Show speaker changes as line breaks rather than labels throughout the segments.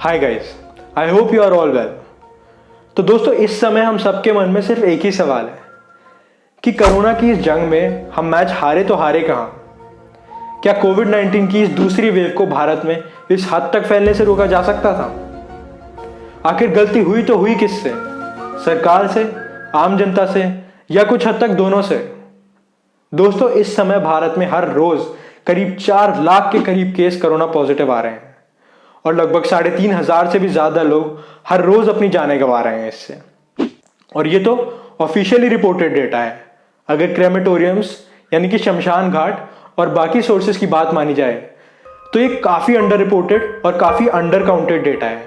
Hi guys, I hope you are all well. तो दोस्तों, इस समय हम सबके मन में सिर्फ एक ही सवाल है कि कोरोना की इस जंग में हम मैच हारे तो हारे कहाँ। क्या कोविड-19 की इस दूसरी वेव को भारत में इस हद तक फैलने से रोका जा सकता था? आखिर गलती हुई तो हुई किससे? सरकार से, आम जनता से, या कुछ हद तक दोनों से? दोस्तों, इस समय भारत में हर रोज करीब 4 लाख के करीब केस कोरोना पॉजिटिव आ रहे हैं और लगभग 3,500 से भी ज्यादा लोग हर रोज अपनी जानें गंवा रहे हैं इससे। और ये तो ऑफिशियली रिपोर्टेड डेटा है। अगर क्रेमेटोरियम्स यानी कि शमशान घाट और बाकी सोर्सेज की बात मानी जाए तो ये काफी अंडर रिपोर्टेड और काफी अंडर काउंटेड डेटा है।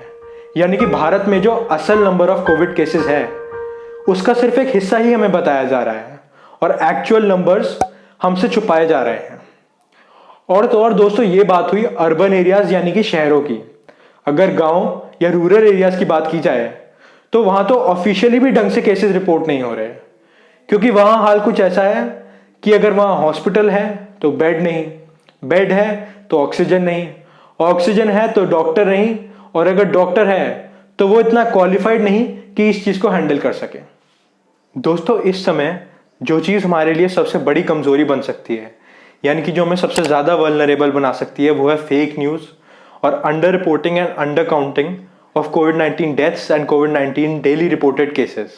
यानी कि भारत में जो असल नंबर ऑफ कोविड केसेस है उसका सिर्फ एक हिस्सा ही हमें बताया जा रहा है और एक्चुअल नंबर्स हमसे छुपाए जा रहे हैं। और तो और दोस्तों, ये बात हुई अर्बन एरियाज यानी कि शहरों की। अगर गांव या रूरल एरियाज की बात की जाए तो वहां तो ऑफिशियली भी ढंग से केसेस रिपोर्ट नहीं हो रहे, क्योंकि वहां हाल कुछ ऐसा है कि अगर वहां हॉस्पिटल है तो बेड नहीं, बेड है तो ऑक्सीजन नहीं, ऑक्सीजन है तो डॉक्टर नहीं, और अगर डॉक्टर है तो वो इतना क्वालिफाइड नहीं कि इस चीज को हैंडल कर सके। दोस्तों, इस समय जो चीज हमारे लिए सबसे बड़ी कमजोरी बन सकती है, यानी कि जो हमें सबसे ज्यादा वल्नरेबल बना सकती है, वो है फेक न्यूज और under reporting and under counting of covid deaths and covid daily reported cases.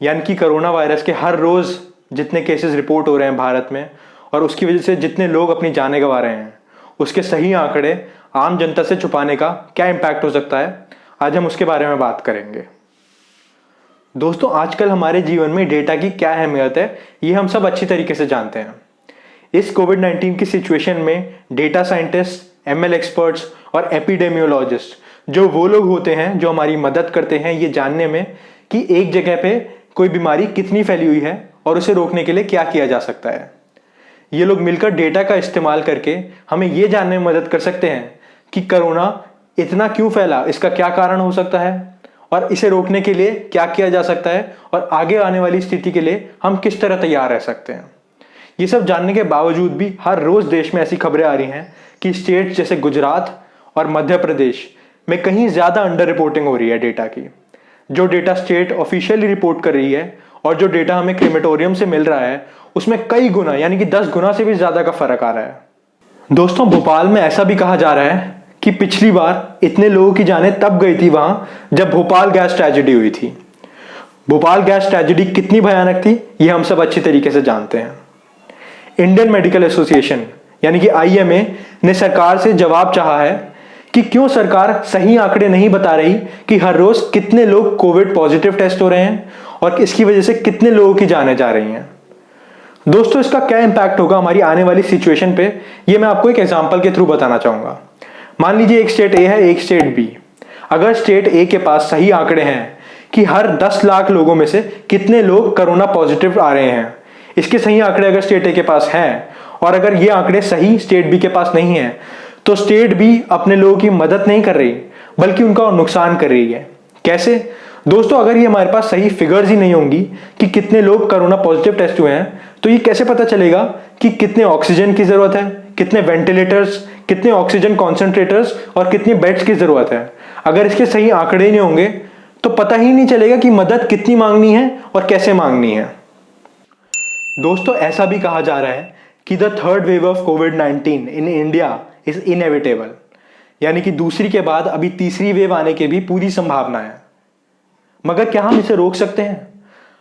यानी कि कोरोना वायरस के हर रोज जितने केसेस रिपोर्ट हो रहे हैं भारत में और उसकी वजह से जितने लोग अपनी जानें गंवा रहे हैं, उसके सही आंकड़े आम जनता से छुपाने का क्या इम्पैक्ट हो सकता है, आज हम उसके बारे में बात करेंगे। दोस्तों, आजकल हमारे जीवन में डेटा की क्या अहमियत है ये हम सब अच्छी तरीके से जानते हैं। इस कोविड-19 की सिचुएशन में डेटा साइंटिस्ट, एमएल एक्सपर्ट्स और एपिडेमियोलॉजिस्ट जो वो लोग होते हैं जो हमारी मदद करते हैं ये जानने में कि एक जगह पे कोई बीमारी कितनी फैली हुई है और उसे रोकने के लिए क्या किया जा सकता है। ये लोग मिलकर डेटा का इस्तेमाल करके हमें ये जानने में मदद कर सकते हैं कि कोरोना इतना क्यों फैला, इसका क्या कारण हो सकता है और इसे रोकने के लिए क्या किया जा सकता है और आगे आने वाली स्थिति के लिए हम किस तरह तैयार रह सकते हैं। ये सब जानने के बावजूद भी हर रोज देश में ऐसी खबरें आ रही हैं कि स्टेट जैसे गुजरात और मध्य प्रदेश में कहीं ज्यादा अंडर रिपोर्टिंग हो रही है डेटा की। जो डेटा स्टेट ऑफिशियली रिपोर्ट कर रही है और जो डेटा हमें क्रेमेटोरियम से मिल रहा है उसमें कई गुना यानी कि 10 गुना से भी ज्यादा का फर्क आ रहा है। दोस्तों, भोपाल में ऐसा भी कहा जा रहा है कि पिछली बार इतने लोगों की जानें तब गई थी वहां जब भोपाल गैस ट्रेजेडी हुई थी। भोपाल गैस ट्रेजेडी कितनी भयानक थी ये हम सब अच्छी तरीके से जानते हैं। इंडियन मेडिकल एसोसिएशन यानी कि आईएमए ने सरकार से जवाब चाहा है कि क्यों सरकार सही आंकड़े नहीं बता रही कि हर रोज कितने लोग कोविड पॉजिटिव टेस्ट हो रहे हैं और इसकी वजह से कितने लोगों की जानें जा रही हैं। दोस्तों, इसका क्या इंपैक्ट होगा हमारी आने वाली सिचुएशन पे, ये मैं आपको एक एग्जांपल के थ्रू बताना चाहूंगा। मान लीजिए एक स्टेट ए है, एक स्टेट बी। अगर स्टेट ए के पास सही आंकड़े हैं कि हर 10 लाख लोगों में से कितने लोग कोरोना पॉजिटिव आ रहे हैं, इसके सही आंकड़े अगर स्टेट ए के पास हैं और अगर ये आंकड़े सही स्टेट बी के पास नहीं है तो स्टेट बी अपने लोगों की मदद नहीं कर रही बल्कि उनका नुकसान कर रही है। कैसे? दोस्तों, अगर ये हमारे पास सही फिगर्स ही नहीं होंगी कि कितने लोग कोरोना पॉजिटिव टेस्ट हुए हैं तो ये कैसे पता चलेगा कि कितने ऑक्सीजन की जरूरत है, कितने वेंटिलेटर्स, कितने ऑक्सीजन कॉन्सेंट्रेटर्स और कितनी बेड्स की जरूरत है। अगर इसके सही आंकड़े नहीं होंगे तो पता ही नहीं चलेगा कि मदद कितनी मांगनी है और कैसे मांगनी है। दोस्तों, ऐसा भी कहा जा रहा है कि the third wave of covid in India is inevitable, यानी कि दूसरी के बाद अभी तीसरी वेव आने की भी पूरी संभावना है। मगर क्या हम इसे रोक सकते हैं?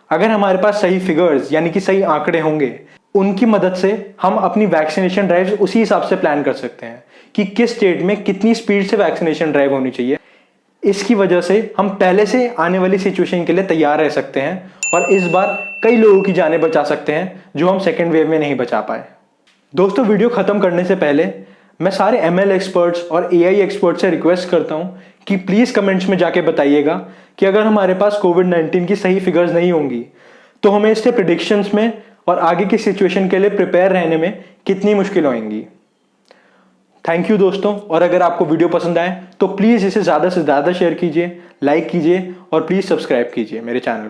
अगर हमारे पास सही फिगर्स यानी कि सही आंकड़े होंगे, उनकी मदद से हम अपनी वैक्सीनेशन ड्राइव उसी हिसाब से प्लान कर सकते हैं कि किस स्टेट में कितनी स्पीड से वैक्सीनेशन ड्राइव होनी चाहिए। इसकी वजह से हम पहले से आने वाली सिचुएशन के लिए तैयार रह सकते हैं और इस बार कई लोगों की जानें बचा सकते हैं जो हम सेकेंड वेव में नहीं बचा पाए। दोस्तों, वीडियो खत्म करने से पहले मैं सारे एमएल एक्सपर्ट्स और एआई एक्सपर्ट्स से रिक्वेस्ट करता हूं कि प्लीज कमेंट्स में जाके बताइएगा कि अगर हमारे पास कोविड-19 की सही फिगर्स नहीं होंगी तो हमें इससे प्रेडिक्शंस में और आगे की सिचुएशन के लिए प्रिपेयर रहने में कितनी मुश्किल होंगी। थैंक यू दोस्तों, और अगर आपको वीडियो पसंद आए तो प्लीज इसे ज्यादा से ज्यादा शेयर कीजिए, लाइक कीजिए और प्लीज सब्सक्राइब कीजिए मेरे चैनल को।